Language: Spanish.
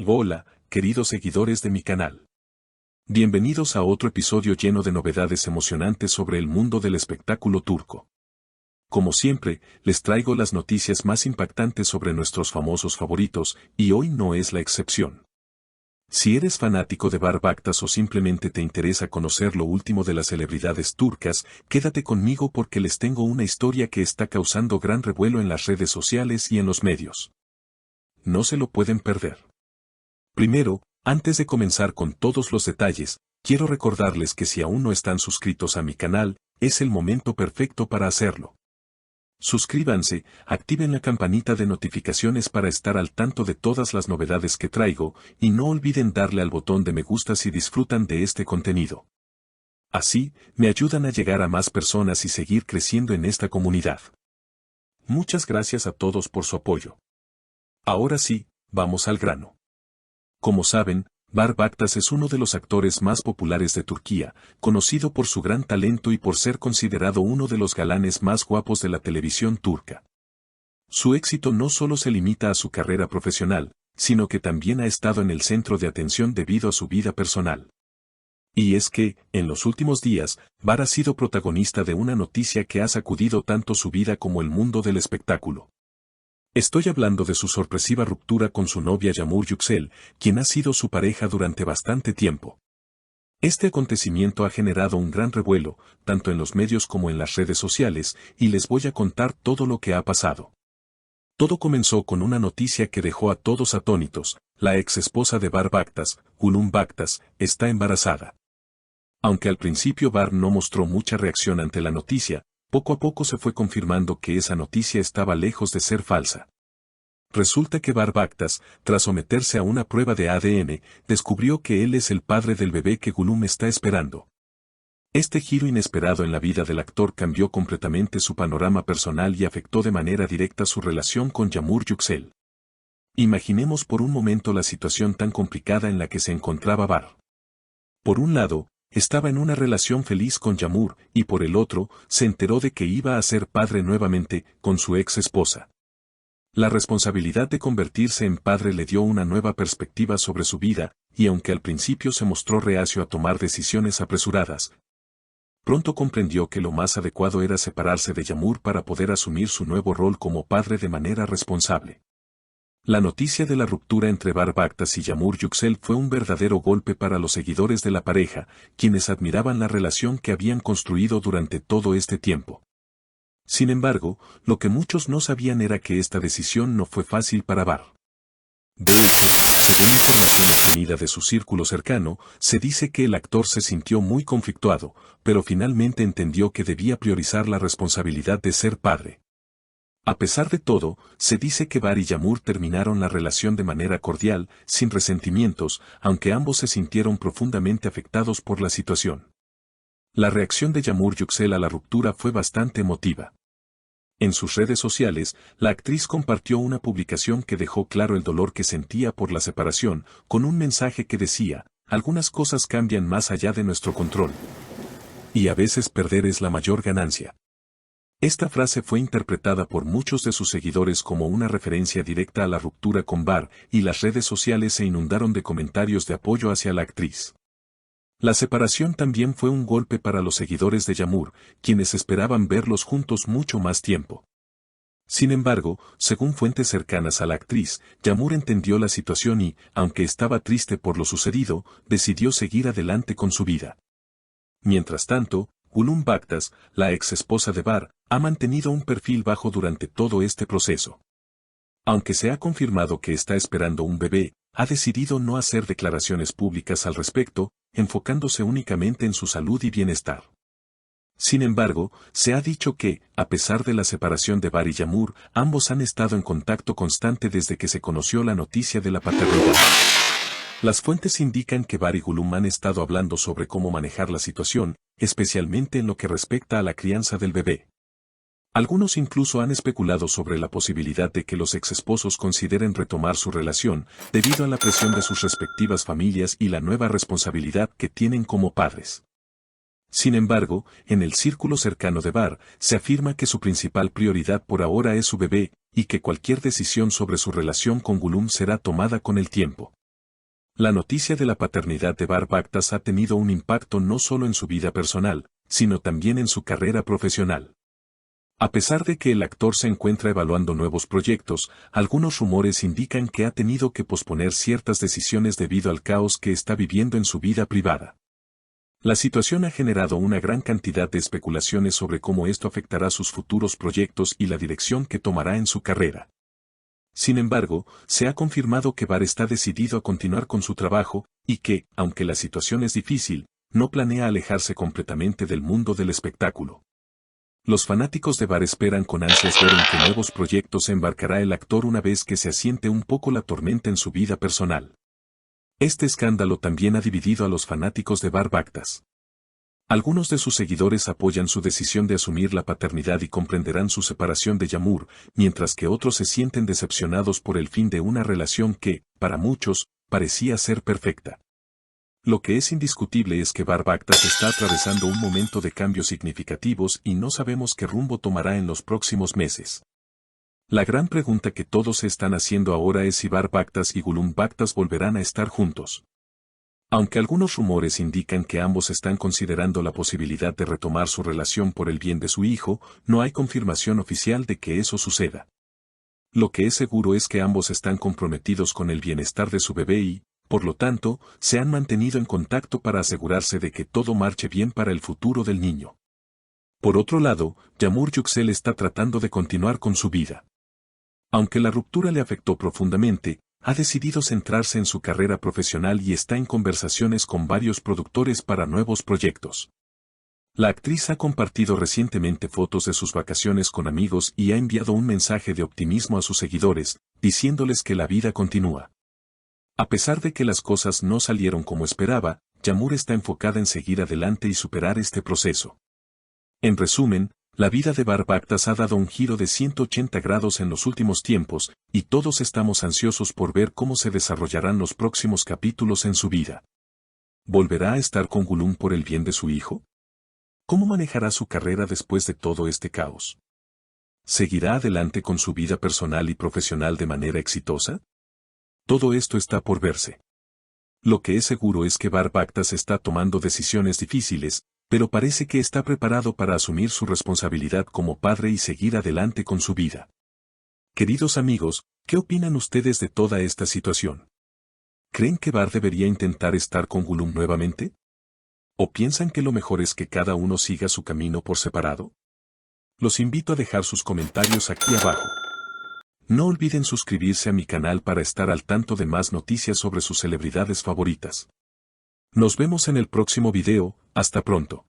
Hola, queridos seguidores de mi canal. Bienvenidos a otro episodio lleno de novedades emocionantes sobre el mundo del espectáculo turco. Como siempre, les traigo las noticias más impactantes sobre nuestros famosos favoritos, y hoy no es la excepción. Si eres fanático de Bar Baktas o simplemente te interesa conocer lo último de las celebridades turcas, quédate conmigo porque les tengo una historia que está causando gran revuelo en las redes sociales y en los medios. No se lo pueden perder. Primero, antes de comenzar con todos los detalles, quiero recordarles que si aún no están suscritos a mi canal, es el momento perfecto para hacerlo. Suscríbanse, activen la campanita de notificaciones para estar al tanto de todas las novedades que traigo, y no olviden darle al botón de me gusta si disfrutan de este contenido. Así, me ayudan a llegar a más personas y seguir creciendo en esta comunidad. Muchas gracias a todos por su apoyo. Ahora sí, vamos al grano. Como saben, Bar Baktas es uno de los actores más populares de Turquía, conocido por su gran talento y por ser considerado uno de los galanes más guapos de la televisión turca. Su éxito no solo se limita a su carrera profesional, sino que también ha estado en el centro de atención debido a su vida personal. Y es que, en los últimos días, Bar ha sido protagonista de una noticia que ha sacudido tanto su vida como el mundo del espectáculo. Estoy hablando de su sorpresiva ruptura con su novia Yağmur Yüksel, quien ha sido su pareja durante bastante tiempo. Este acontecimiento ha generado un gran revuelo, tanto en los medios como en las redes sociales, y les voy a contar todo lo que ha pasado. Todo comenzó con una noticia que dejó a todos atónitos: la ex esposa de Bar Baktas, Gülüm Baktas, está embarazada. Aunque al principio Bar no mostró mucha reacción ante la noticia, poco a poco se fue confirmando que esa noticia estaba lejos de ser falsa. Resulta que Bar Baktas, tras someterse a una prueba de ADN, descubrió que él es el padre del bebé que Gülüm está esperando. Este giro inesperado en la vida del actor cambió completamente su panorama personal y afectó de manera directa su relación con Yağmur Yüksel. Imaginemos por un momento la situación tan complicada en la que se encontraba Bar. Por un lado, estaba en una relación feliz con Yağmur, y por el otro, se enteró de que iba a ser padre nuevamente, con su ex esposa. La responsabilidad de convertirse en padre le dio una nueva perspectiva sobre su vida, y aunque al principio se mostró reacio a tomar decisiones apresuradas, pronto comprendió que lo más adecuado era separarse de Yağmur para poder asumir su nuevo rol como padre de manera responsable. La noticia de la ruptura entre Bar Baktas y Yağmur Yüksel fue un verdadero golpe para los seguidores de la pareja, quienes admiraban la relación que habían construido durante todo este tiempo. Sin embargo, lo que muchos no sabían era que esta decisión no fue fácil para Bar. De hecho, según información obtenida de su círculo cercano, se dice que el actor se sintió muy conflictuado, pero finalmente entendió que debía priorizar la responsabilidad de ser padre. A pesar de todo, se dice que Bar y Yağmur terminaron la relación de manera cordial, sin resentimientos, aunque ambos se sintieron profundamente afectados por la situación. La reacción de Yağmur Yüksel a la ruptura fue bastante emotiva. En sus redes sociales, la actriz compartió una publicación que dejó claro el dolor que sentía por la separación, con un mensaje que decía: algunas cosas cambian más allá de nuestro control. Y a veces perder es la mayor ganancia. Esta frase fue interpretada por muchos de sus seguidores como una referencia directa a la ruptura con Bar, y las redes sociales se inundaron de comentarios de apoyo hacia la actriz. La separación también fue un golpe para los seguidores de Yağmur, quienes esperaban verlos juntos mucho más tiempo. Sin embargo, según fuentes cercanas a la actriz, Yağmur entendió la situación y, aunque estaba triste por lo sucedido, decidió seguir adelante con su vida. Mientras tanto, Gülüm Baktas, la ex esposa de Bar, ha mantenido un perfil bajo durante todo este proceso. Aunque se ha confirmado que está esperando un bebé, ha decidido no hacer declaraciones públicas al respecto, enfocándose únicamente en su salud y bienestar. Sin embargo, se ha dicho que, a pesar de la separación de Bar y Yağmur, ambos han estado en contacto constante desde que se conoció la noticia de la paternidad. Las fuentes indican que Bar y Gülüm han estado hablando sobre cómo manejar la situación, especialmente en lo que respecta a la crianza del bebé. Algunos incluso han especulado sobre la posibilidad de que los exesposos consideren retomar su relación, debido a la presión de sus respectivas familias y la nueva responsabilidad que tienen como padres. Sin embargo, en el círculo cercano de Bar, se afirma que su principal prioridad por ahora es su bebé, y que cualquier decisión sobre su relación con Gülüm será tomada con el tiempo. La noticia de la paternidad de Barb Actas ha tenido un impacto no solo en su vida personal, sino también en su carrera profesional. A pesar de que el actor se encuentra evaluando nuevos proyectos, algunos rumores indican que ha tenido que posponer ciertas decisiones debido al caos que está viviendo en su vida privada. La situación ha generado una gran cantidad de especulaciones sobre cómo esto afectará sus futuros proyectos y la dirección que tomará en su carrera. Sin embargo, se ha confirmado que Barr está decidido a continuar con su trabajo, y que, aunque la situación es difícil, no planea alejarse completamente del mundo del espectáculo. Los fanáticos de Barr esperan con ansias ver en qué nuevos proyectos se embarcará el actor una vez que se asiente un poco la tormenta en su vida personal. Este escándalo también ha dividido a los fanáticos de Barb Actas. Algunos de sus seguidores apoyan su decisión de asumir la paternidad y comprenderán su separación de Yağmur, mientras que otros se sienten decepcionados por el fin de una relación que, para muchos, parecía ser perfecta. Lo que es indiscutible es que Barb Actas está atravesando un momento de cambios significativos y no sabemos qué rumbo tomará en los próximos meses. La gran pregunta que todos se están haciendo ahora es si Barb Actas y Gulum Actas volverán a estar juntos. Aunque algunos rumores indican que ambos están considerando la posibilidad de retomar su relación por el bien de su hijo, no hay confirmación oficial de que eso suceda. Lo que es seguro es que ambos están comprometidos con el bienestar de su bebé y, por lo tanto, se han mantenido en contacto para asegurarse de que todo marche bien para el futuro del niño. Por otro lado, Yağmur Yüksel está tratando de continuar con su vida. Aunque la ruptura le afectó profundamente, ha decidido centrarse en su carrera profesional y está en conversaciones con varios productores para nuevos proyectos. La actriz ha compartido recientemente fotos de sus vacaciones con amigos y ha enviado un mensaje de optimismo a sus seguidores, diciéndoles que la vida continúa. A pesar de que las cosas no salieron como esperaba, Yağmur está enfocada en seguir adelante y superar este proceso. En resumen, la vida de Barb Actas ha dado un giro de 180 grados en los últimos tiempos, y todos estamos ansiosos por ver cómo se desarrollarán los próximos capítulos en su vida. ¿Volverá a estar con Gulum por el bien de su hijo? ¿Cómo manejará su carrera después de todo este caos? ¿Seguirá adelante con su vida personal y profesional de manera exitosa? Todo esto está por verse. Lo que es seguro es que Barb Actas está tomando decisiones difíciles, pero parece que está preparado para asumir su responsabilidad como padre y seguir adelante con su vida. Queridos amigos, ¿qué opinan ustedes de toda esta situación? ¿Creen que Barb debería intentar estar con Gulum nuevamente? ¿O piensan que lo mejor es que cada uno siga su camino por separado? Los invito a dejar sus comentarios aquí abajo. No olviden suscribirse a mi canal para estar al tanto de más noticias sobre sus celebridades favoritas. Nos vemos en el próximo video, hasta pronto.